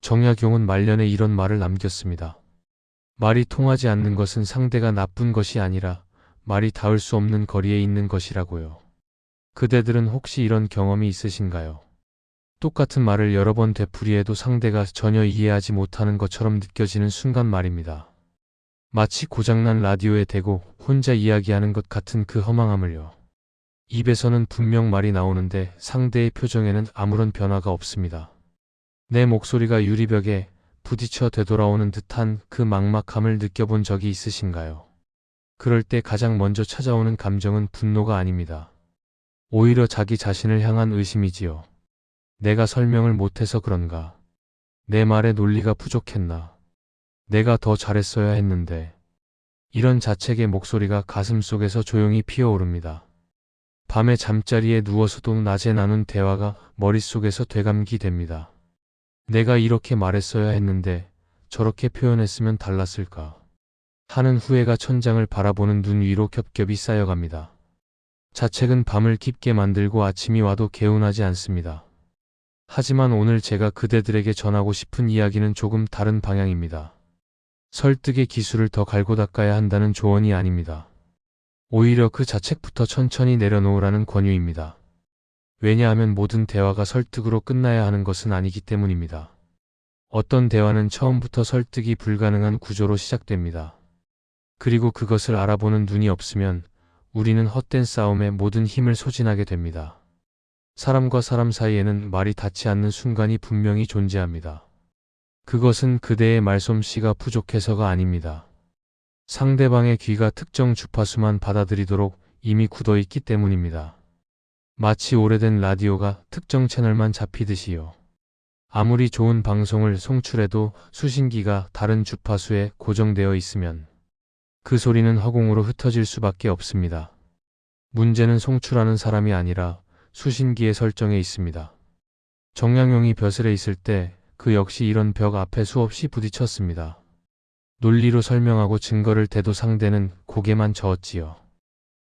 정약용은 말년에 이런 말을 남겼습니다. 말이 통하지 않는 것은 상대가 나쁜 것이 아니라 말이 닿을 수 없는 거리에 있는 것이라고요. 그대들은 혹시 이런 경험이 있으신가요? 똑같은 말을 여러 번 되풀이해도 상대가 전혀 이해하지 못하는 것처럼 느껴지는 순간 말입니다. 마치 고장난 라디오에 대고 혼자 이야기하는 것 같은 그 허망함을요. 입에서는 분명 말이 나오는데 상대의 표정에는 아무런 변화가 없습니다. 내 목소리가 유리벽에 부딪혀 되돌아오는 듯한 그 막막함을 느껴본 적이 있으신가요? 그럴 때 가장 먼저 찾아오는 감정은 분노가 아닙니다. 오히려 자기 자신을 향한 의심이지요. 내가 설명을 못해서 그런가? 내 말의 논리가 부족했나? 내가 더 잘했어야 했는데. 이런 자책의 목소리가 가슴속에서 조용히 피어오릅니다. 밤에 잠자리에 누워서도 낮에 나눈 대화가 머릿속에서 되감기 됩니다. 내가 이렇게 말했어야 했는데 저렇게 표현했으면 달랐을까 하는 후회가 천장을 바라보는 눈 위로 겹겹이 쌓여갑니다. 자책은 밤을 깊게 만들고 아침이 와도 개운하지 않습니다. 하지만 오늘 제가 그대들에게 전하고 싶은 이야기는 조금 다른 방향입니다. 설득의 기술을 더 갈고 닦아야 한다는 조언이 아닙니다. 오히려 그 자책부터 천천히 내려놓으라는 권유입니다. 왜냐하면 모든 대화가 설득으로 끝나야 하는 것은 아니기 때문입니다. 어떤 대화는 처음부터 설득이 불가능한 구조로 시작됩니다. 그리고 그것을 알아보는 눈이 없으면 우리는 헛된 싸움에 모든 힘을 소진하게 됩니다. 사람과 사람 사이에는 말이 닿지 않는 순간이 분명히 존재합니다. 그것은 그대의 말솜씨가 부족해서가 아닙니다. 상대방의 귀가 특정 주파수만 받아들이도록 이미 굳어있기 때문입니다. 마치 오래된 라디오가 특정 채널만 잡히듯이요. 아무리 좋은 방송을 송출해도 수신기가 다른 주파수에 고정되어 있으면 그 소리는 허공으로 흩어질 수밖에 없습니다. 문제는 송출하는 사람이 아니라 수신기의 설정에 있습니다. 정약용이 벼슬에 있을 때 그 역시 이런 벽 앞에 수없이 부딪혔습니다. 논리로 설명하고 증거를 대도 상대는 고개만 저었지요.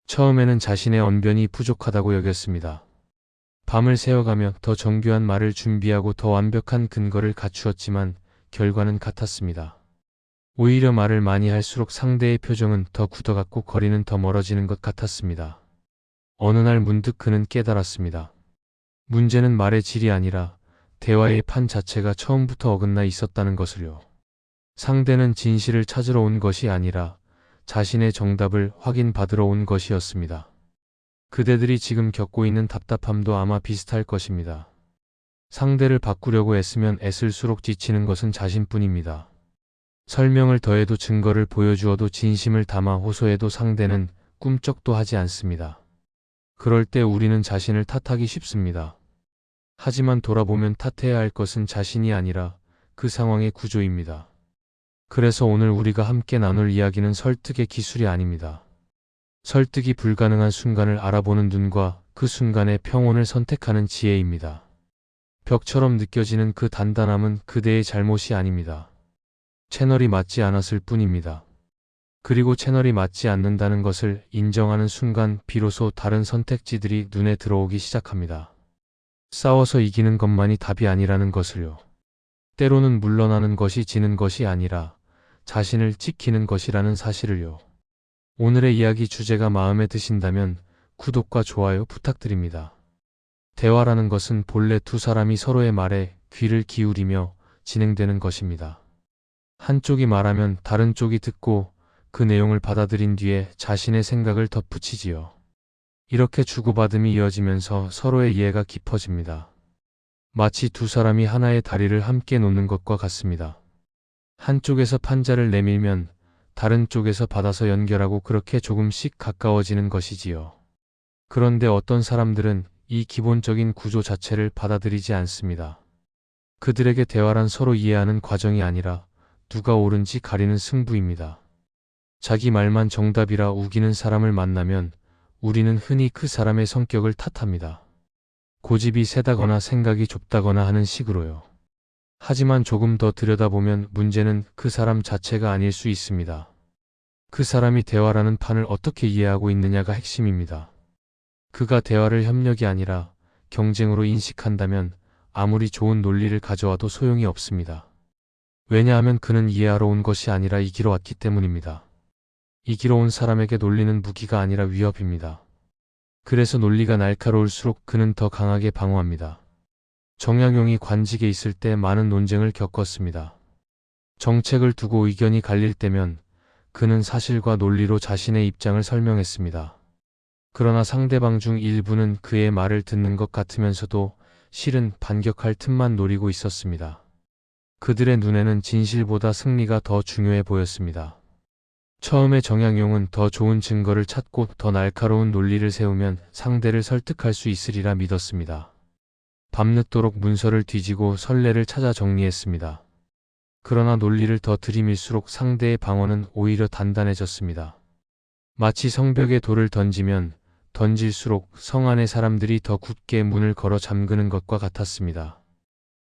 처음에는 자신의 언변이 부족하다고 여겼습니다. 밤을 새워가며 더 정교한 말을 준비하고 더 완벽한 근거를 갖추었지만 결과는 같았습니다. 오히려 말을 많이 할수록 상대의 표정은 더 굳어갔고 거리는 더 멀어지는 것 같았습니다. 어느 날 문득 그는 깨달았습니다. 문제는 말의 질이 아니라 대화의 판 자체가 처음부터 어긋나 있었다는 것을요. 상대는 진실을 찾으러 온 것이 아니라 자신의 정답을 확인받으러 온 것이었습니다. 그대들이 지금 겪고 있는 답답함도 아마 비슷할 것입니다. 상대를 바꾸려고 애쓰면 애쓸수록 지치는 것은 자신뿐입니다. 설명을 더해도 증거를 보여주어도 진심을 담아 호소해도 상대는 꿈쩍도 하지 않습니다. 그럴 때 우리는 자신을 탓하기 쉽습니다. 하지만 돌아보면 탓해야 할 것은 자신이 아니라 그 상황의 구조입니다. 그래서 오늘 우리가 함께 나눌 이야기는 설득의 기술이 아닙니다. 설득이 불가능한 순간을 알아보는 눈과 그 순간의 평온을 선택하는 지혜입니다. 벽처럼 느껴지는 그 단단함은 그대의 잘못이 아닙니다. 채널이 맞지 않았을 뿐입니다. 그리고 채널이 맞지 않는다는 것을 인정하는 순간 비로소 다른 선택지들이 눈에 들어오기 시작합니다. 싸워서 이기는 것만이 답이 아니라는 것을요. 때로는 물러나는 것이 지는 것이 아니라 자신을 지키는 것이라는 사실을요. 오늘의 이야기 주제가 마음에 드신다면 구독과 좋아요 부탁드립니다. 대화라는 것은 본래 두 사람이 서로의 말에 귀를 기울이며 진행되는 것입니다. 한쪽이 말하면 다른 쪽이 듣고 그 내용을 받아들인 뒤에 자신의 생각을 덧붙이지요. 이렇게 주고받음이 이어지면서 서로의 이해가 깊어집니다. 마치 두 사람이 하나의 다리를 함께 놓는 것과 같습니다. 한쪽에서 판자를 내밀면 다른 쪽에서 받아서 연결하고 그렇게 조금씩 가까워지는 것이지요. 그런데 어떤 사람들은 이 기본적인 구조 자체를 받아들이지 않습니다. 그들에게 대화란 서로 이해하는 과정이 아니라 누가 옳은지 가리는 승부입니다. 자기 말만 정답이라 우기는 사람을 만나면 우리는 흔히 그 사람의 성격을 탓합니다. 고집이 세다거나 생각이 좁다거나 하는 식으로요. 하지만 조금 더 들여다보면 문제는 그 사람 자체가 아닐 수 있습니다. 그 사람이 대화라는 판을 어떻게 이해하고 있느냐가 핵심입니다. 그가 대화를 협력이 아니라 경쟁으로 인식한다면 아무리 좋은 논리를 가져와도 소용이 없습니다. 왜냐하면 그는 이해하러 온 것이 아니라 이기러 왔기 때문입니다. 이기러 온 사람에게 논리는 무기가 아니라 위협입니다. 그래서 논리가 날카로울수록 그는 더 강하게 방어합니다. 정약용이 관직에 있을 때 많은 논쟁을 겪었습니다. 정책을 두고 의견이 갈릴 때면 그는 사실과 논리로 자신의 입장을 설명했습니다. 그러나 상대방 중 일부는 그의 말을 듣는 것 같으면서도 실은 반격할 틈만 노리고 있었습니다. 그들의 눈에는 진실보다 승리가 더 중요해 보였습니다. 처음에 정약용은 더 좋은 증거를 찾고 더 날카로운 논리를 세우면 상대를 설득할 수 있으리라 믿었습니다. 밤늦도록 문서를 뒤지고 선례를 찾아 정리했습니다. 그러나 논리를 더 들이밀수록 상대의 방어는 오히려 단단해졌습니다. 마치 성벽에 돌을 던지면 던질수록 성 안의 사람들이 더 굳게 문을 걸어 잠그는 것과 같았습니다.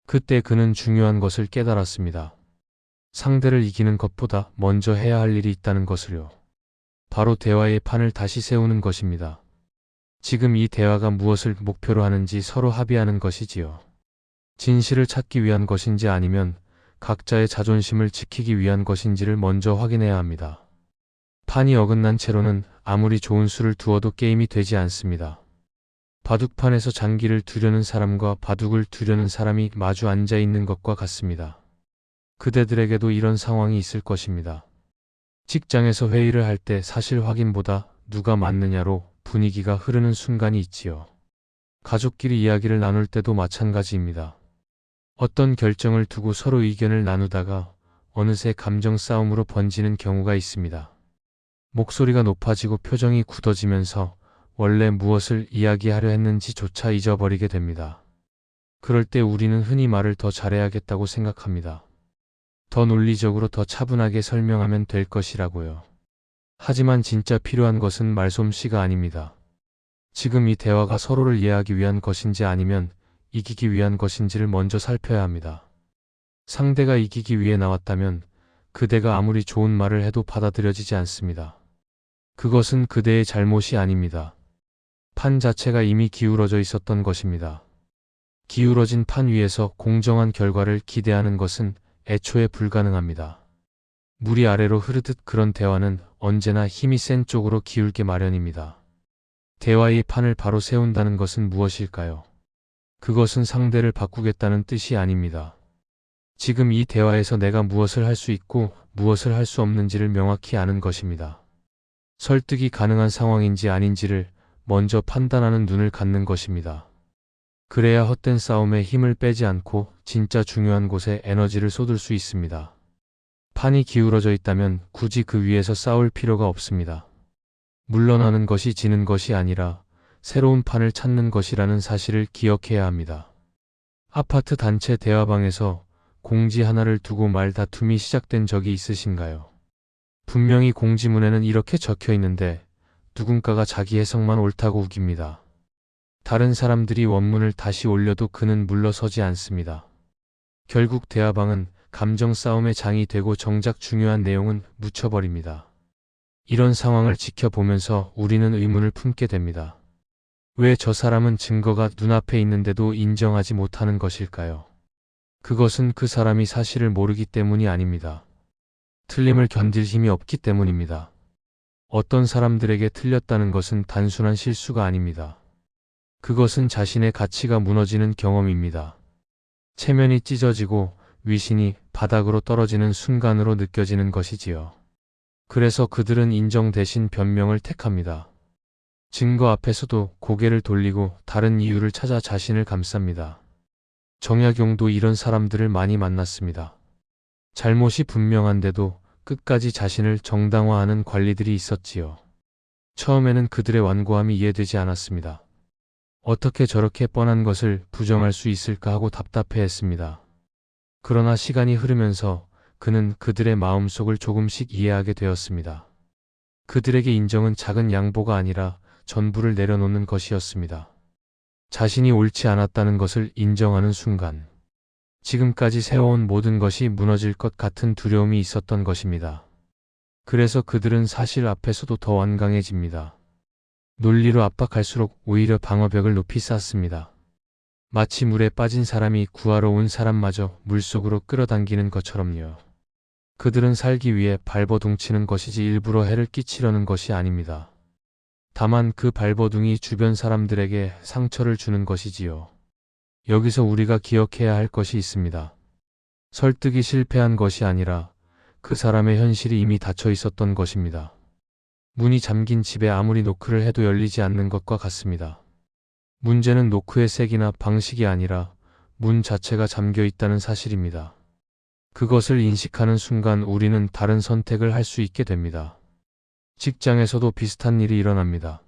그때 그는 중요한 것을 깨달았습니다. 상대를 이기는 것보다 먼저 해야 할 일이 있다는 것을요. 바로 대화의 판을 다시 세우는 것입니다. 지금 이 대화가 무엇을 목표로 하는지 서로 합의하는 것이지요. 진실을 찾기 위한 것인지 아니면 각자의 자존심을 지키기 위한 것인지를 먼저 확인해야 합니다. 판이 어긋난 채로는 아무리 좋은 수를 두어도 게임이 되지 않습니다. 바둑판에서 장기를 두려는 사람과 바둑을 두려는 사람이 마주 앉아 있는 것과 같습니다. 그대들에게도 이런 상황이 있을 것입니다. 직장에서 회의를 할 때 사실 확인보다 누가 맞느냐로 분위기가 흐르는 순간이 있지요. 가족끼리 이야기를 나눌 때도 마찬가지입니다. 어떤 결정을 두고 서로 의견을 나누다가 어느새 감정 싸움으로 번지는 경우가 있습니다. 목소리가 높아지고 표정이 굳어지면서 원래 무엇을 이야기하려 했는지조차 잊어버리게 됩니다. 그럴 때 우리는 흔히 말을 더 잘해야겠다고 생각합니다. 더 논리적으로 더 차분하게 설명하면 될 것이라고요. 하지만 진짜 필요한 것은 말솜씨가 아닙니다. 지금 이 대화가 서로를 이해하기 위한 것인지 아니면 이기기 위한 것인지를 먼저 살펴야 합니다. 상대가 이기기 위해 나왔다면 그대가 아무리 좋은 말을 해도 받아들여지지 않습니다. 그것은 그대의 잘못이 아닙니다. 판 자체가 이미 기울어져 있었던 것입니다. 기울어진 판 위에서 공정한 결과를 기대하는 것은 애초에 불가능합니다. 물이 아래로 흐르듯 그런 대화는 언제나 힘이 센 쪽으로 기울게 마련입니다. 대화의 판을 바로 세운다는 것은 무엇일까요? 그것은 상대를 바꾸겠다는 뜻이 아닙니다. 지금 이 대화에서 내가 무엇을 할 수 있고 무엇을 할 수 없는지를 명확히 아는 것입니다. 설득이 가능한 상황인지 아닌지를 먼저 판단하는 눈을 갖는 것입니다. 그래야 헛된 싸움에 힘을 빼지 않고 진짜 중요한 곳에 에너지를 쏟을 수 있습니다. 판이 기울어져 있다면 굳이 그 위에서 싸울 필요가 없습니다. 물러나는 것이 지는 것이 아니라 새로운 판을 찾는 것이라는 사실을 기억해야 합니다. 아파트 단체 대화방에서 공지 하나를 두고 말다툼이 시작된 적이 있으신가요? 분명히 공지문에는 이렇게 적혀 있는데 누군가가 자기 해석만 옳다고 우깁니다. 다른 사람들이 원문을 다시 올려도 그는 물러서지 않습니다. 결국 대화방은 감정 싸움의 장이 되고 정작 중요한 내용은 묻혀버립니다. 이런 상황을 지켜보면서 우리는 의문을 품게 됩니다. 왜 저 사람은 증거가 눈앞에 있는데도 인정하지 못하는 것일까요? 그것은 그 사람이 사실을 모르기 때문이 아닙니다. 틀림을 견딜 힘이 없기 때문입니다. 어떤 사람들에게 틀렸다는 것은 단순한 실수가 아닙니다. 그것은 자신의 가치가 무너지는 경험입니다. 체면이 찢어지고 위신이 바닥으로 떨어지는 순간으로 느껴지는 것이지요. 그래서 그들은 인정 대신 변명을 택합니다. 증거 앞에서도 고개를 돌리고 다른 이유를 찾아 자신을 감쌉니다. 정약용도 이런 사람들을 많이 만났습니다. 잘못이 분명한데도 끝까지 자신을 정당화하는 관리들이 있었지요. 처음에는 그들의 완고함이 이해되지 않았습니다. 어떻게 저렇게 뻔한 것을 부정할 수 있을까 하고 답답해했습니다. 그러나 시간이 흐르면서 그는 그들의 마음속을 조금씩 이해하게 되었습니다. 그들에게 인정은 작은 양보가 아니라 전부를 내려놓는 것이었습니다. 자신이 옳지 않았다는 것을 인정하는 순간, 지금까지 세워온 모든 것이 무너질 것 같은 두려움이 있었던 것입니다. 그래서 그들은 사실 앞에서도 더 완강해집니다. 논리로 압박할수록 오히려 방어벽을 높이 쌓습니다. 마치 물에 빠진 사람이 구하러 온 사람마저 물속으로 끌어당기는 것처럼요. 그들은 살기 위해 발버둥치는 것이지 일부러 해를 끼치려는 것이 아닙니다. 다만 그 발버둥이 주변 사람들에게 상처를 주는 것이지요. 여기서 우리가 기억해야 할 것이 있습니다. 설득이 실패한 것이 아니라 그 사람의 현실이 이미 닫혀 있었던 것입니다. 문이 잠긴 집에 아무리 노크를 해도 열리지 않는 것과 같습니다. 문제는 노크의 색이나 방식이 아니라 문 자체가 잠겨 있다는 사실입니다. 그것을 인식하는 순간 우리는 다른 선택을 할 수 있게 됩니다. 직장에서도 비슷한 일이 일어납니다.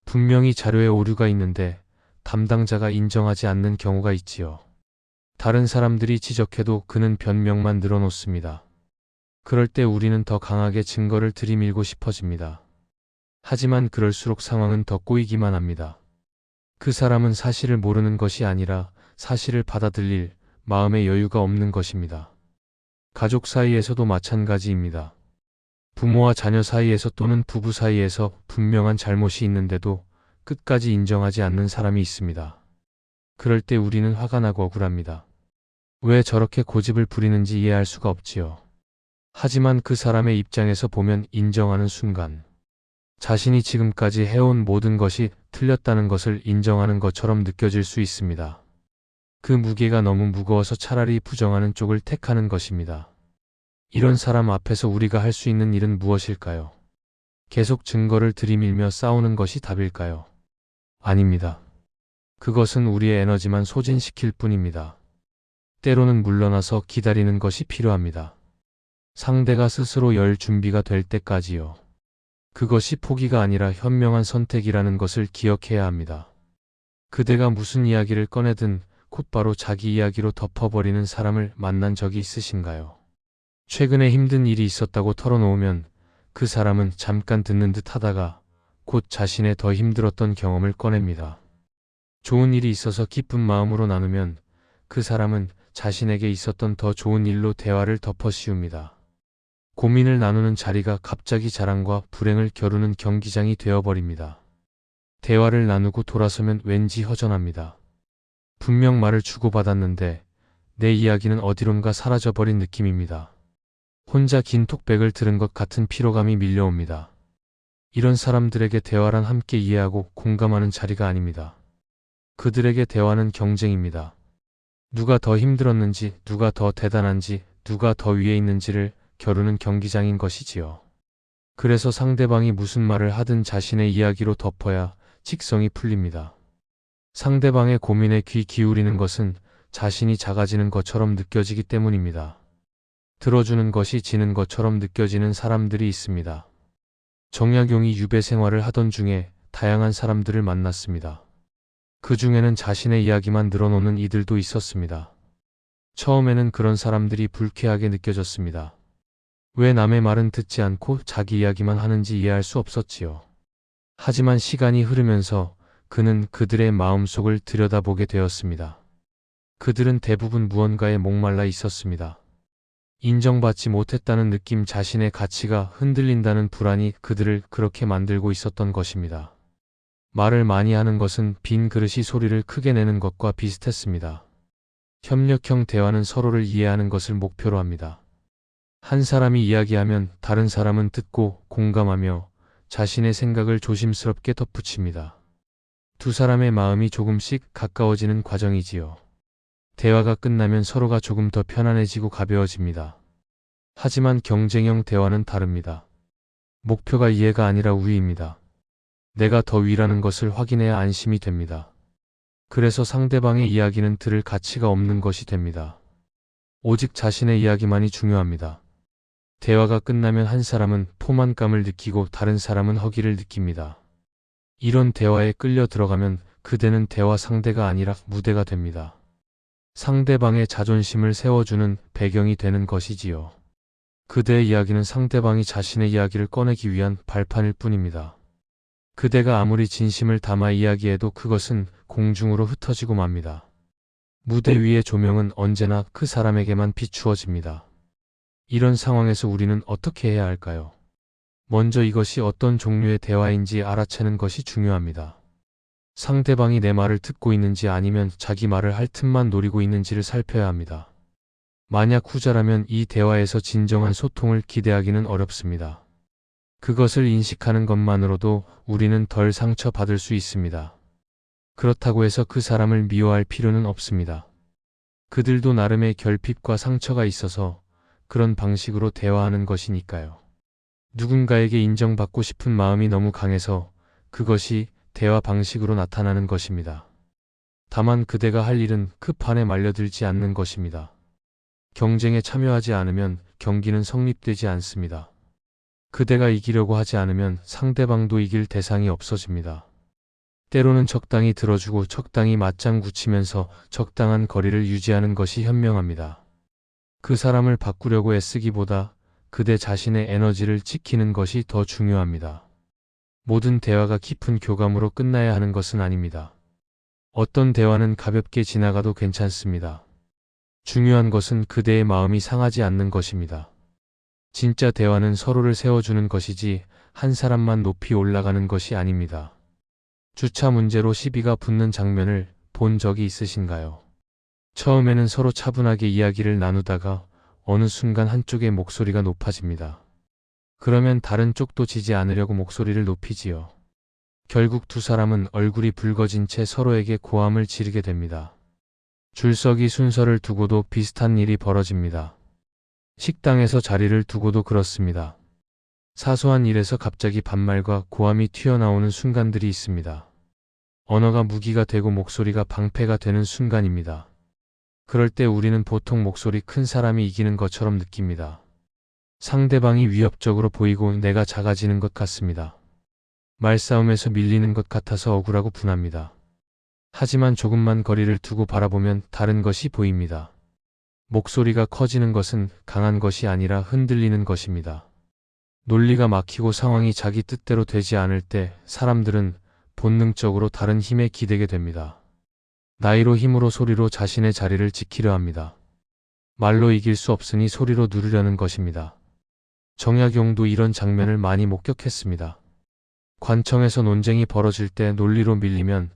분명히 자료에 오류가 있는데 담당자가 인정하지 않는 경우가 있지요. 다른 사람들이 지적해도 그는 변명만 늘어놓습니다. 그럴 때 우리는 더 강하게 증거를 들이밀고 싶어집니다. 하지만 그럴수록 상황은 더 꼬이기만 합니다. 그 사람은 사실을 모르는 것이 아니라 사실을 받아들일 마음의 여유가 없는 것입니다. 가족 사이에서도 마찬가지입니다. 부모와 자녀 사이에서 또는 부부 사이에서 분명한 잘못이 있는데도 끝까지 인정하지 않는 사람이 있습니다. 그럴 때 우리는 화가 나고 억울합니다. 왜 저렇게 고집을 부리는지 이해할 수가 없지요. 하지만 그 사람의 입장에서 보면 인정하는 순간 자신이 지금까지 해온 모든 것이 틀렸다는 것을 인정하는 것처럼 느껴질 수 있습니다. 그 무게가 너무 무거워서 차라리 부정하는 쪽을 택하는 것입니다. 이런 사람 앞에서 우리가 할 수 있는 일은 무엇일까요? 계속 증거를 들이밀며 싸우는 것이 답일까요? 아닙니다. 그것은 우리의 에너지만 소진시킬 뿐입니다. 때로는 물러나서 기다리는 것이 필요합니다. 상대가 스스로 열 준비가 될 때까지요. 그것이 포기가 아니라 현명한 선택이라는 것을 기억해야 합니다. 그대가 무슨 이야기를 꺼내든 곧바로 자기 이야기로 덮어버리는 사람을 만난 적이 있으신가요? 최근에 힘든 일이 있었다고 털어놓으면 그 사람은 잠깐 듣는 듯 하다가 곧 자신의 더 힘들었던 경험을 꺼냅니다. 좋은 일이 있어서 기쁜 마음으로 나누면 그 사람은 자신에게 있었던 더 좋은 일로 대화를 덮어씌웁니다. 고민을 나누는 자리가 갑자기 자랑과 불행을 겨루는 경기장이 되어버립니다. 대화를 나누고 돌아서면 왠지 허전합니다. 분명 말을 주고받았는데 내 이야기는 어디론가 사라져버린 느낌입니다. 혼자 긴 톡백을 들은 것 같은 피로감이 밀려옵니다. 이런 사람들에게 대화란 함께 이해하고 공감하는 자리가 아닙니다. 그들에게 대화는 경쟁입니다. 누가 더 힘들었는지, 누가 더 대단한지, 누가 더 위에 있는지를 겨루는 경기장인 것이지요. 그래서 상대방이 무슨 말을 하든 자신의 이야기로 덮어야 직성이 풀립니다. 상대방의 고민에 귀 기울이는 것은 자신이 작아지는 것처럼 느껴지기 때문입니다. 들어주는 것이 지는 것처럼 느껴지는 사람들이 있습니다. 정약용이 유배 생활을 하던 중에 다양한 사람들을 만났습니다. 그 중에는 자신의 이야기만 늘어놓는 이들도 있었습니다. 처음에는 그런 사람들이 불쾌하게 느껴졌습니다. 왜 남의 말은 듣지 않고 자기 이야기만 하는지 이해할 수 없었지요. 하지만 시간이 흐르면서 그는 그들의 마음속을 들여다보게 되었습니다. 그들은 대부분 무언가에 목말라 있었습니다. 인정받지 못했다는 느낌, 자신의 가치가 흔들린다는 불안이 그들을 그렇게 만들고 있었던 것입니다. 말을 많이 하는 것은 빈 그릇이 소리를 크게 내는 것과 비슷했습니다. 협력형 대화는 서로를 이해하는 것을 목표로 합니다. 한 사람이 이야기하면 다른 사람은 듣고 공감하며 자신의 생각을 조심스럽게 덧붙입니다. 두 사람의 마음이 조금씩 가까워지는 과정이지요. 대화가 끝나면 서로가 조금 더 편안해지고 가벼워집니다. 하지만 경쟁형 대화는 다릅니다. 목표가 이해가 아니라 우위입니다. 내가 더 위라는 것을 확인해야 안심이 됩니다. 그래서 상대방의 이야기는 들을 가치가 없는 것이 됩니다. 오직 자신의 이야기만이 중요합니다. 대화가 끝나면 한 사람은 포만감을 느끼고 다른 사람은 허기를 느낍니다. 이런 대화에 끌려 들어가면 그대는 대화 상대가 아니라 무대가 됩니다. 상대방의 자존심을 세워주는 배경이 되는 것이지요. 그대의 이야기는 상대방이 자신의 이야기를 꺼내기 위한 발판일 뿐입니다. 그대가 아무리 진심을 담아 이야기해도 그것은 공중으로 흩어지고 맙니다. 무대 위의 조명은 언제나 그 사람에게만 비추어집니다. 이런 상황에서 우리는 어떻게 해야 할까요? 먼저 이것이 어떤 종류의 대화인지 알아채는 것이 중요합니다. 상대방이 내 말을 듣고 있는지 아니면 자기 말을 할 틈만 노리고 있는지를 살펴야 합니다. 만약 후자라면 이 대화에서 진정한 소통을 기대하기는 어렵습니다. 그것을 인식하는 것만으로도 우리는 덜 상처받을 수 있습니다. 그렇다고 해서 그 사람을 미워할 필요는 없습니다. 그들도 나름의 결핍과 상처가 있어서 그런 방식으로 대화하는 것이니까요. 누군가에게 인정받고 싶은 마음이 너무 강해서 그것이 대화 방식으로 나타나는 것입니다. 다만 그대가 할 일은 그 판에 말려들지 않는 것입니다. 경쟁에 참여하지 않으면 경기는 성립되지 않습니다. 그대가 이기려고 하지 않으면 상대방도 이길 대상이 없어집니다. 때로는 적당히 들어주고 적당히 맞장구 치면서 적당한 거리를 유지하는 것이 현명합니다. 그 사람을 바꾸려고 애쓰기보다 그대 자신의 에너지를 지키는 것이 더 중요합니다. 모든 대화가 깊은 교감으로 끝나야 하는 것은 아닙니다. 어떤 대화는 가볍게 지나가도 괜찮습니다. 중요한 것은 그대의 마음이 상하지 않는 것입니다. 진짜 대화는 서로를 세워주는 것이지 한 사람만 높이 올라가는 것이 아닙니다. 주차 문제로 시비가 붙는 장면을 본 적이 있으신가요? 처음에는 서로 차분하게 이야기를 나누다가 어느 순간 한쪽의 목소리가 높아집니다. 그러면 다른 쪽도 지지 않으려고 목소리를 높이지요. 결국 두 사람은 얼굴이 붉어진 채 서로에게 고함을 지르게 됩니다. 줄서기 순서를 두고도 비슷한 일이 벌어집니다. 식당에서 자리를 두고도 그렇습니다. 사소한 일에서 갑자기 반말과 고함이 튀어나오는 순간들이 있습니다. 언어가 무기가 되고 목소리가 방패가 되는 순간입니다. 그럴 때 우리는 보통 목소리 큰 사람이 이기는 것처럼 느낍니다. 상대방이 위협적으로 보이고 내가 작아지는 것 같습니다. 말싸움에서 밀리는 것 같아서 억울하고 분합니다. 하지만 조금만 거리를 두고 바라보면 다른 것이 보입니다. 목소리가 커지는 것은 강한 것이 아니라 흔들리는 것입니다. 논리가 막히고 상황이 자기 뜻대로 되지 않을 때 사람들은 본능적으로 다른 힘에 기대게 됩니다. 나이로 힘으로 소리로 자신의 자리를 지키려 합니다. 말로 이길 수 없으니 소리로 누르려는 것입니다. 정약용도 이런 장면을 많이 목격했습니다. 관청에서 논쟁이 벌어질 때 논리로 밀리면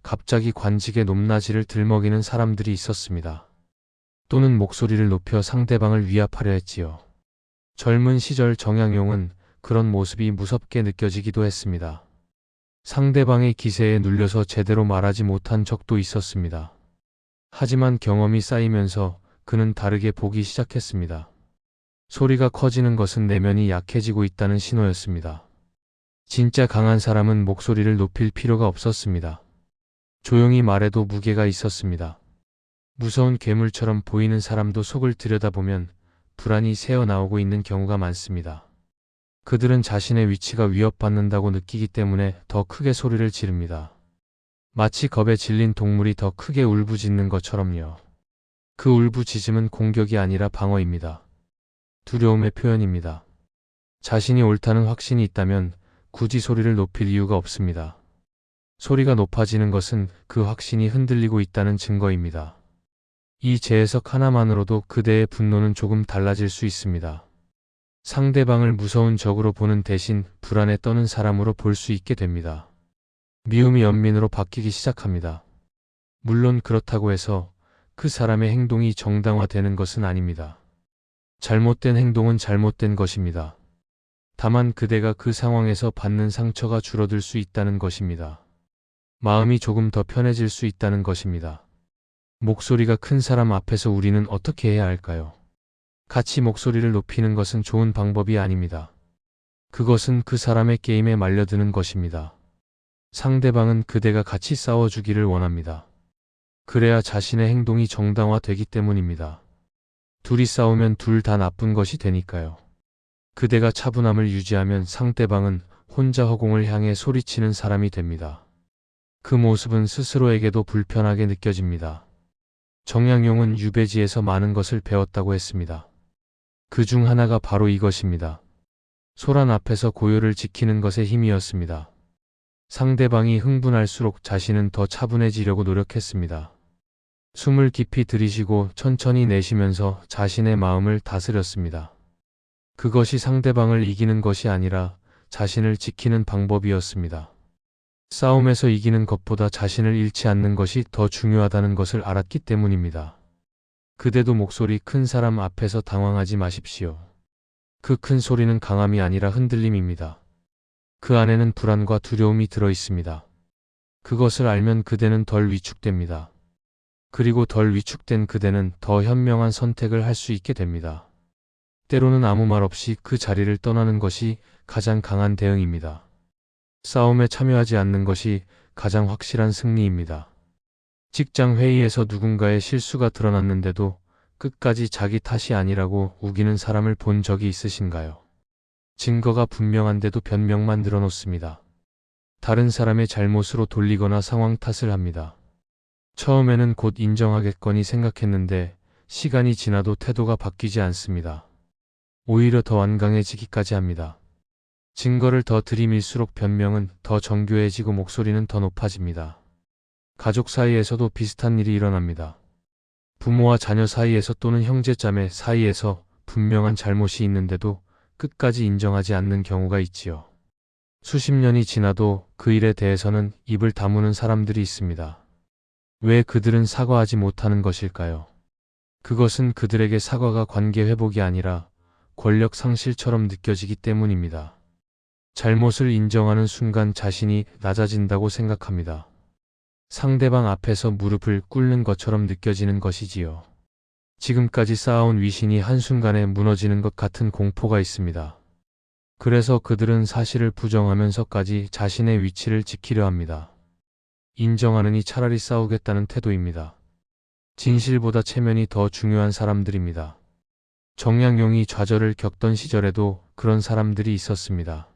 갑자기 관직의 높낮이를 들먹이는 사람들이 있었습니다. 또는 목소리를 높여 상대방을 위압하려 했지요. 젊은 시절 정약용은 그런 모습이 무섭게 느껴지기도 했습니다. 상대방의 기세에 눌려서 제대로 말하지 못한 적도 있었습니다. 하지만 경험이 쌓이면서 그는 다르게 보기 시작했습니다. 소리가 커지는 것은 내면이 약해지고 있다는 신호였습니다. 진짜 강한 사람은 목소리를 높일 필요가 없었습니다. 조용히 말해도 무게가 있었습니다. 무서운 괴물처럼 보이는 사람도 속을 들여다보면 불안이 새어나오고 있는 경우가 많습니다. 그들은 자신의 위치가 위협받는다고 느끼기 때문에 더 크게 소리를 지릅니다. 마치 겁에 질린 동물이 더 크게 울부짖는 것처럼요. 그 울부짖음은 공격이 아니라 방어입니다. 두려움의 표현입니다. 자신이 옳다는 확신이 있다면 굳이 소리를 높일 이유가 없습니다. 소리가 높아지는 것은 그 확신이 흔들리고 있다는 증거입니다. 이 재해석 하나만으로도 그대의 분노는 조금 달라질 수 있습니다. 상대방을 무서운 적으로 보는 대신 불안에 떠는 사람으로 볼 수 있게 됩니다. 미움이 연민으로 바뀌기 시작합니다. 물론 그렇다고 해서 그 사람의 행동이 정당화되는 것은 아닙니다. 잘못된 행동은 잘못된 것입니다. 다만 그대가 그 상황에서 받는 상처가 줄어들 수 있다는 것입니다. 마음이 조금 더 편해질 수 있다는 것입니다. 목소리가 큰 사람 앞에서 우리는 어떻게 해야 할까요? 같이 목소리를 높이는 것은 좋은 방법이 아닙니다. 그것은 그 사람의 게임에 말려드는 것입니다. 상대방은 그대가 같이 싸워주기를 원합니다. 그래야 자신의 행동이 정당화되기 때문입니다. 둘이 싸우면 둘 다 나쁜 것이 되니까요. 그대가 차분함을 유지하면 상대방은 혼자 허공을 향해 소리치는 사람이 됩니다. 그 모습은 스스로에게도 불편하게 느껴집니다. 정약용은 유배지에서 많은 것을 배웠다고 했습니다. 그 중 하나가 바로 이것입니다. 소란 앞에서 고요를 지키는 것의 힘이었습니다. 상대방이 흥분할수록 자신은 더 차분해지려고 노력했습니다. 숨을 깊이 들이쉬고 천천히 내쉬면서 자신의 마음을 다스렸습니다. 그것이 상대방을 이기는 것이 아니라 자신을 지키는 방법이었습니다. 싸움에서 이기는 것보다 자신을 잃지 않는 것이 더 중요하다는 것을 알았기 때문입니다. 그대도 목소리 큰 사람 앞에서 당황하지 마십시오. 그 큰 소리는 강함이 아니라 흔들림입니다. 그 안에는 불안과 두려움이 들어 있습니다. 그것을 알면 그대는 덜 위축됩니다. 그리고 덜 위축된 그대는 더 현명한 선택을 할 수 있게 됩니다. 때로는 아무 말 없이 그 자리를 떠나는 것이 가장 강한 대응입니다. 싸움에 참여하지 않는 것이 가장 확실한 승리입니다. 직장 회의에서 누군가의 실수가 드러났는데도 끝까지 자기 탓이 아니라고 우기는 사람을 본 적이 있으신가요? 증거가 분명한데도 변명만 늘어놓습니다. 다른 사람의 잘못으로 돌리거나 상황 탓을 합니다. 처음에는 곧 인정하겠거니 생각했는데 시간이 지나도 태도가 바뀌지 않습니다. 오히려 더 완강해지기까지 합니다. 증거를 더 들이밀수록 변명은 더 정교해지고 목소리는 더 높아집니다. 가족 사이에서도 비슷한 일이 일어납니다. 부모와 자녀 사이에서 또는 형제자매 사이에서 분명한 잘못이 있는데도 끝까지 인정하지 않는 경우가 있지요. 수십 년이 지나도 그 일에 대해서는 입을 다무는 사람들이 있습니다. 왜 그들은 사과하지 못하는 것일까요? 그것은 그들에게 사과가 관계 회복이 아니라 권력 상실처럼 느껴지기 때문입니다. 잘못을 인정하는 순간 자신이 낮아진다고 생각합니다. 상대방 앞에서 무릎을 꿇는 것처럼 느껴지는 것이지요. 지금까지 쌓아온 위신이 한순간에 무너지는 것 같은 공포가 있습니다. 그래서 그들은 사실을 부정하면서까지 자신의 위치를 지키려 합니다. 인정하느니 차라리 싸우겠다는 태도입니다. 진실보다 체면이 더 중요한 사람들입니다. 정약용이 좌절을 겪던 시절에도 그런 사람들이 있었습니다.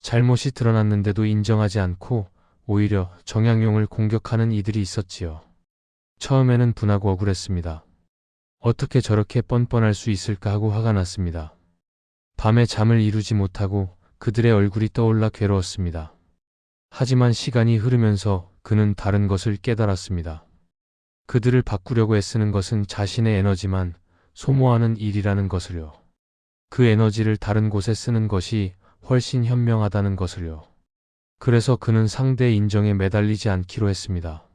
잘못이 드러났는데도 인정하지 않고 오히려 정약용을 공격하는 이들이 있었지요. 처음에는 분하고 억울했습니다. 어떻게 저렇게 뻔뻔할 수 있을까 하고 화가 났습니다. 밤에 잠을 이루지 못하고 그들의 얼굴이 떠올라 괴로웠습니다. 하지만 시간이 흐르면서 그는 다른 것을 깨달았습니다. 그들을 바꾸려고 애쓰는 것은 자신의 에너지만 소모하는 일이라는 것을요. 그 에너지를 다른 곳에 쓰는 것이 훨씬 현명하다는 것을요. 그래서 그는 상대의 인정에 매달리지 않기로 했습니다.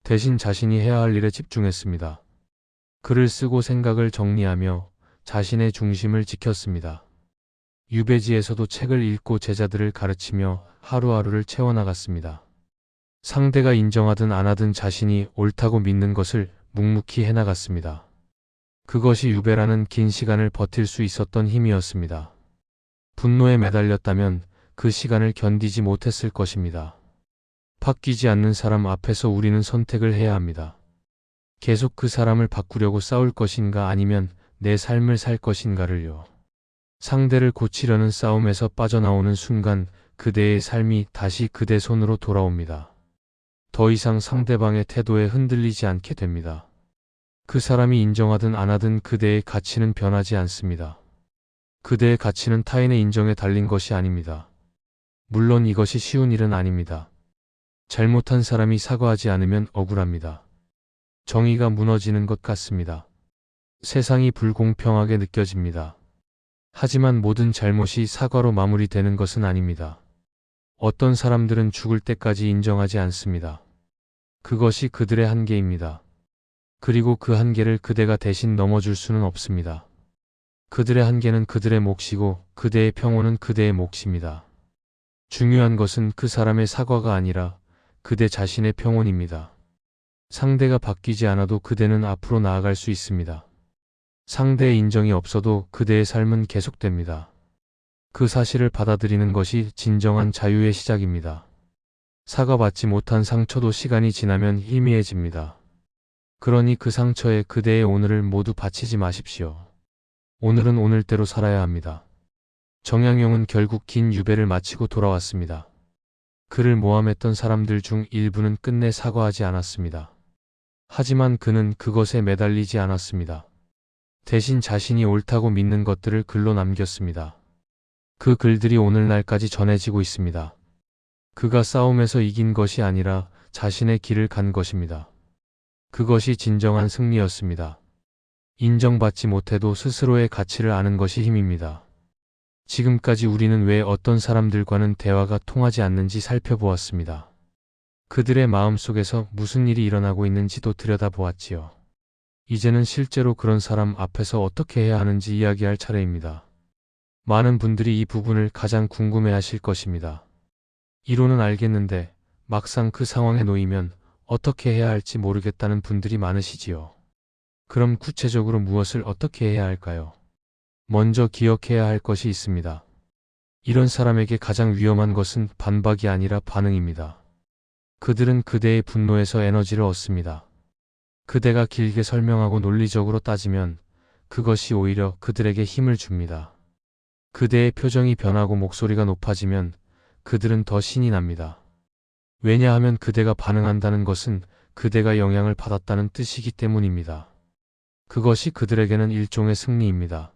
대신 자신이 해야 할 일에 집중했습니다. 글을 쓰고 생각을 정리하며 자신의 중심을 지켰습니다. 유배지에서도 책을 읽고 제자들을 가르치며 하루하루를 채워나갔습니다. 상대가 인정하든 안 하든 자신이 옳다고 믿는 것을 묵묵히 해나갔습니다. 그것이 유배라는 긴 시간을 버틸 수 있었던 힘이었습니다. 분노에 매달렸다면 그 시간을 견디지 못했을 것입니다. 바뀌지 않는 사람 앞에서 우리는 선택을 해야 합니다. 계속 그 사람을 바꾸려고 싸울 것인가 아니면 내 삶을 살 것인가를요. 상대를 고치려는 싸움에서 빠져나오는 순간 그대의 삶이 다시 그대 손으로 돌아옵니다. 더 이상 상대방의 태도에 흔들리지 않게 됩니다. 그 사람이 인정하든 안 하든 그대의 가치는 변하지 않습니다. 그대의 가치는 타인의 인정에 달린 것이 아닙니다. 물론 이것이 쉬운 일은 아닙니다. 잘못한 사람이 사과하지 않으면 억울합니다. 정의가 무너지는 것 같습니다. 세상이 불공평하게 느껴집니다. 하지만 모든 잘못이 사과로 마무리되는 것은 아닙니다. 어떤 사람들은 죽을 때까지 인정하지 않습니다. 그것이 그들의 한계입니다. 그리고 그 한계를 그대가 대신 넘어줄 수는 없습니다. 그들의 한계는 그들의 몫이고 그대의 평온은 그대의 몫입니다. 중요한 것은 그 사람의 사과가 아니라 그대 자신의 평온입니다. 상대가 바뀌지 않아도 그대는 앞으로 나아갈 수 있습니다. 상대의 인정이 없어도 그대의 삶은 계속됩니다. 그 사실을 받아들이는 것이 진정한 자유의 시작입니다. 사과받지 못한 상처도 시간이 지나면 희미해집니다. 그러니 그 상처에 그대의 오늘을 모두 바치지 마십시오. 오늘은 오늘대로 살아야 합니다. 정약용은 결국 긴 유배를 마치고 돌아왔습니다. 그를 모함했던 사람들 중 일부는 끝내 사과하지 않았습니다. 하지만 그는 그것에 매달리지 않았습니다. 대신 자신이 옳다고 믿는 것들을 글로 남겼습니다. 그 글들이 오늘날까지 전해지고 있습니다. 그가 싸움에서 이긴 것이 아니라 자신의 길을 간 것입니다. 그것이 진정한 승리였습니다. 인정받지 못해도 스스로의 가치를 아는 것이 힘입니다. 지금까지 우리는 왜 어떤 사람들과는 대화가 통하지 않는지 살펴보았습니다. 그들의 마음속에서 무슨 일이 일어나고 있는지도 들여다보았지요. 이제는 실제로 그런 사람 앞에서 어떻게 해야 하는지 이야기할 차례입니다. 많은 분들이 이 부분을 가장 궁금해하실 것입니다. 이론은 알겠는데 막상 그 상황에 놓이면 어떻게 해야 할지 모르겠다는 분들이 많으시지요. 그럼 구체적으로 무엇을 어떻게 해야 할까요? 먼저 기억해야 할 것이 있습니다. 이런 사람에게 가장 위험한 것은 반박이 아니라 반응입니다. 그들은 그대의 분노에서 에너지를 얻습니다. 그대가 길게 설명하고 논리적으로 따지면 그것이 오히려 그들에게 힘을 줍니다. 그대의 표정이 변하고 목소리가 높아지면 그들은 더 신이 납니다. 왜냐하면 그대가 반응한다는 것은 그대가 영향을 받았다는 뜻이기 때문입니다. 그것이 그들에게는 일종의 승리입니다.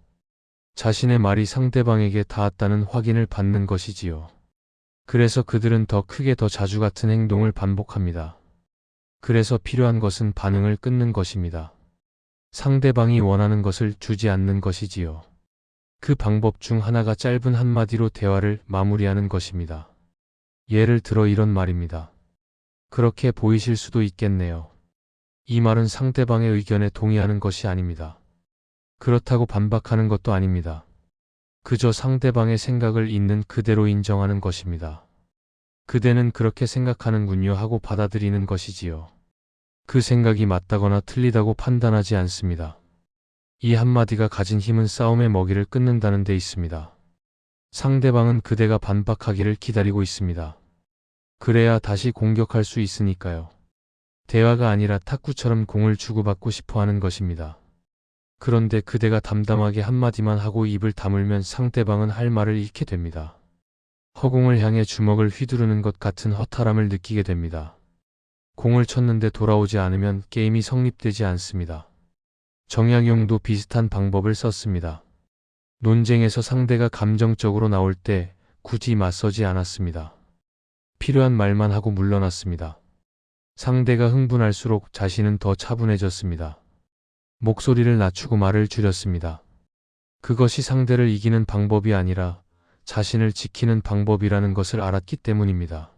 자신의 말이 상대방에게 닿았다는 확인을 받는 것이지요. 그래서 그들은 더 크게 더 자주 같은 행동을 반복합니다. 그래서 필요한 것은 반응을 끊는 것입니다. 상대방이 원하는 것을 주지 않는 것이지요. 그 방법 중 하나가 짧은 한마디로 대화를 마무리하는 것입니다. 예를 들어 이런 말입니다. 그렇게 보이실 수도 있겠네요. 이 말은 상대방의 의견에 동의하는 것이 아닙니다. 그렇다고 반박하는 것도 아닙니다. 그저 상대방의 생각을 있는 그대로 인정하는 것입니다. 그대는 그렇게 생각하는군요 하고 받아들이는 것이지요. 그 생각이 맞다거나 틀리다고 판단하지 않습니다. 이 한마디가 가진 힘은 싸움의 먹이를 끊는다는 데 있습니다. 상대방은 그대가 반박하기를 기다리고 있습니다. 그래야 다시 공격할 수 있으니까요. 대화가 아니라 탁구처럼 공을 주고받고 싶어 하는 것입니다. 그런데 그대가 담담하게 한마디만 하고 입을 다물면 상대방은 할 말을 잃게 됩니다. 허공을 향해 주먹을 휘두르는 것 같은 허탈함을 느끼게 됩니다. 공을 쳤는데 돌아오지 않으면 게임이 성립되지 않습니다. 정약용도 비슷한 방법을 썼습니다. 논쟁에서 상대가 감정적으로 나올 때 굳이 맞서지 않았습니다. 필요한 말만 하고 물러났습니다. 상대가 흥분할수록 자신은 더 차분해졌습니다. 목소리를 낮추고 말을 줄였습니다. 그것이 상대를 이기는 방법이 아니라 자신을 지키는 방법이라는 것을 알았기 때문입니다.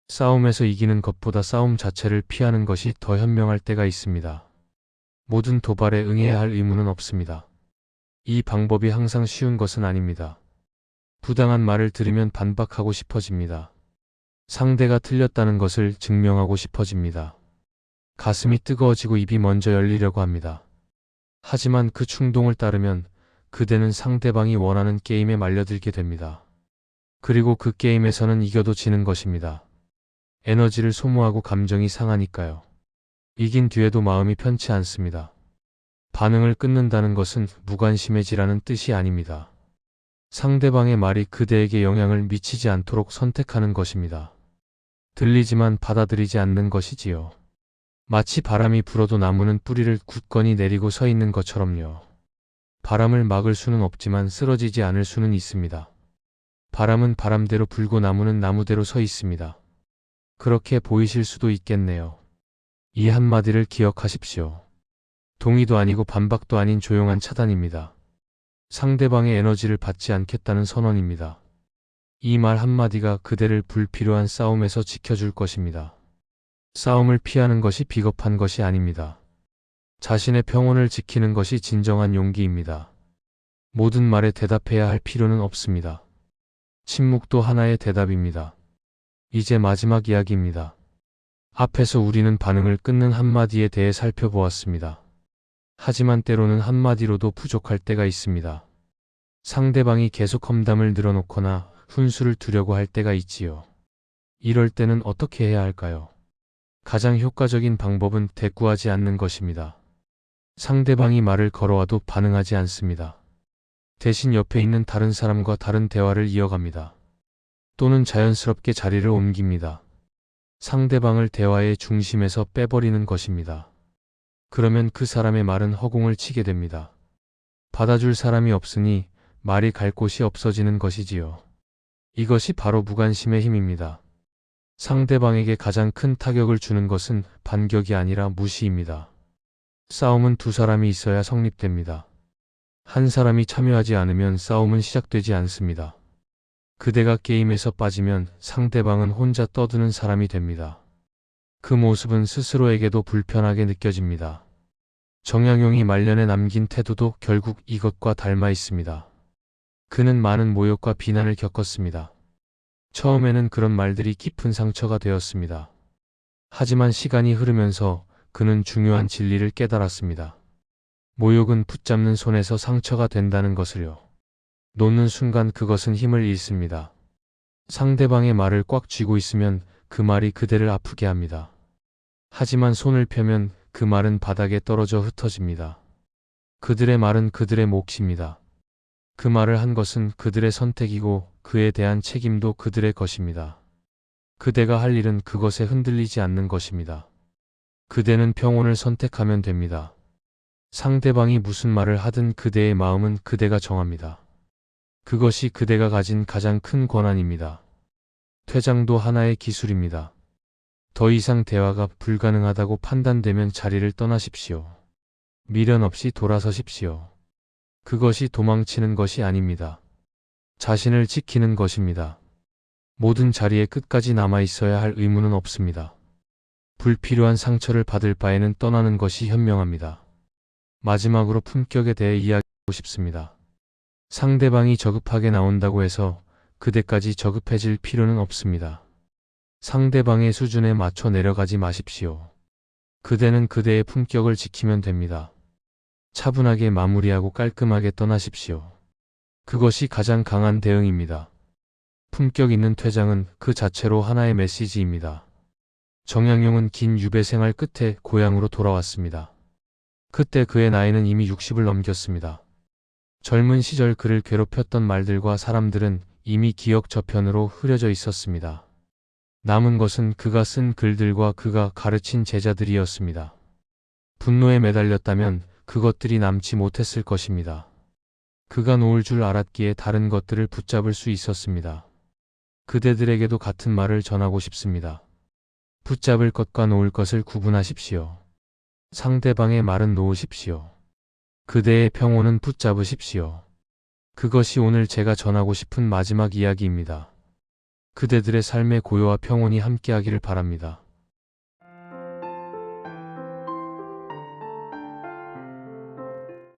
싸움에서 이기는 것보다 싸움 자체를 피하는 것이 더 현명할 때가 있습니다. 모든 도발에 응해야 할 의무는 없습니다. 이 방법이 항상 쉬운 것은 아닙니다. 부당한 말을 들으면 반박하고 싶어집니다. 상대가 틀렸다는 것을 증명하고 싶어집니다. 가슴이 뜨거워지고 입이 먼저 열리려고 합니다. 하지만 그 충동을 따르면 그대는 상대방이 원하는 게임에 말려들게 됩니다. 그리고 그 게임에서는 이겨도 지는 것입니다. 에너지를 소모하고 감정이 상하니까요. 이긴 뒤에도 마음이 편치 않습니다. 반응을 끊는다는 것은 무관심해지라는 뜻이 아닙니다. 상대방의 말이 그대에게 영향을 미치지 않도록 선택하는 것입니다. 들리지만 받아들이지 않는 것이지요. 마치 바람이 불어도 나무는 뿌리를 굳건히 내리고 서 있는 것처럼요. 바람을 막을 수는 없지만 쓰러지지 않을 수는 있습니다. 바람은 바람대로 불고 나무는 나무대로 서 있습니다. 그렇게 보이실 수도 있겠네요. 이 한마디를 기억하십시오. 동의도 아니고 반박도 아닌 조용한 차단입니다. 상대방의 에너지를 받지 않겠다는 선언입니다. 이 말 한마디가 그대를 불필요한 싸움에서 지켜줄 것입니다. 싸움을 피하는 것이 비겁한 것이 아닙니다. 자신의 평온을 지키는 것이 진정한 용기입니다. 모든 말에 대답해야 할 필요는 없습니다. 침묵도 하나의 대답입니다. 이제 마지막 이야기입니다. 앞에서 우리는 반응을 끊는 한마디에 대해 살펴보았습니다. 하지만 때로는 한마디로도 부족할 때가 있습니다. 상대방이 계속 험담을 늘어놓거나 훈수를 두려고 할 때가 있지요. 이럴 때는 어떻게 해야 할까요? 가장 효과적인 방법은 대꾸하지 않는 것입니다. 상대방이 말을 걸어와도 반응하지 않습니다. 대신 옆에 있는 다른 사람과 다른 대화를 이어갑니다. 또는 자연스럽게 자리를 옮깁니다. 상대방을 대화의 중심에서 빼버리는 것입니다. 그러면 그 사람의 말은 허공을 치게 됩니다. 받아줄 사람이 없으니 말이 갈 곳이 없어지는 것이지요. 이것이 바로 무관심의 힘입니다. 상대방에게 가장 큰 타격을 주는 것은 반격이 아니라 무시입니다. 싸움은 두 사람이 있어야 성립됩니다. 한 사람이 참여하지 않으면 싸움은 시작되지 않습니다. 그대가 게임에서 빠지면 상대방은 혼자 떠드는 사람이 됩니다. 그 모습은 스스로에게도 불편하게 느껴집니다. 정약용이 말년에 남긴 태도도 결국 이것과 닮아 있습니다. 그는 많은 모욕과 비난을 겪었습니다. 처음에는 그런 말들이 깊은 상처가 되었습니다. 하지만 시간이 흐르면서 그는 중요한 진리를 깨달았습니다. 모욕은 붙잡는 손에서 상처가 된다는 것을요. 놓는 순간 그것은 힘을 잃습니다. 상대방의 말을 꽉 쥐고 있으면 그 말이 그대를 아프게 합니다. 하지만 손을 펴면 그 말은 바닥에 떨어져 흩어집니다. 그들의 말은 그들의 몫입니다. 그 말을 한 것은 그들의 선택이고 그에 대한 책임도 그들의 것입니다. 그대가 할 일은 그것에 흔들리지 않는 것입니다. 그대는 평온을 선택하면 됩니다. 상대방이 무슨 말을 하든 그대의 마음은 그대가 정합니다. 그것이 그대가 가진 가장 큰 권한입니다. 퇴장도 하나의 기술입니다. 더 이상 대화가 불가능하다고 판단되면 자리를 떠나십시오. 미련 없이 돌아서십시오. 그것이 도망치는 것이 아닙니다. 자신을 지키는 것입니다. 모든 자리에 끝까지 남아 있어야 할 의무는 없습니다. 불필요한 상처를 받을 바에는 떠나는 것이 현명합니다. 마지막으로 품격에 대해 이야기하고 싶습니다. 상대방이 저급하게 나온다고 해서 그대까지 저급해질 필요는 없습니다. 상대방의 수준에 맞춰 내려가지 마십시오. 그대는 그대의 품격을 지키면 됩니다. 차분하게 마무리하고 깔끔하게 떠나십시오. 그것이 가장 강한 대응입니다. 품격 있는 퇴장은 그 자체로 하나의 메시지입니다. 정약용은 긴 유배 생활 끝에 고향으로 돌아왔습니다. 그때 그의 나이는 이미 60을 넘겼습니다. 젊은 시절 그를 괴롭혔던 말들과 사람들은 이미 기억 저편으로 흐려져 있었습니다. 남은 것은 그가 쓴 글들과 그가 가르친 제자들이었습니다. 분노에 매달렸다면 그것들이 남지 못했을 것입니다. 그가 놓을 줄 알았기에 다른 것들을 붙잡을 수 있었습니다. 그대들에게도 같은 말을 전하고 싶습니다. 붙잡을 것과 놓을 것을 구분하십시오. 상대방의 말은 놓으십시오. 그대의 평온은 붙잡으십시오. 그것이 오늘 제가 전하고 싶은 마지막 이야기입니다. 그대들의 삶의 고요와 평온이 함께하기를 바랍니다.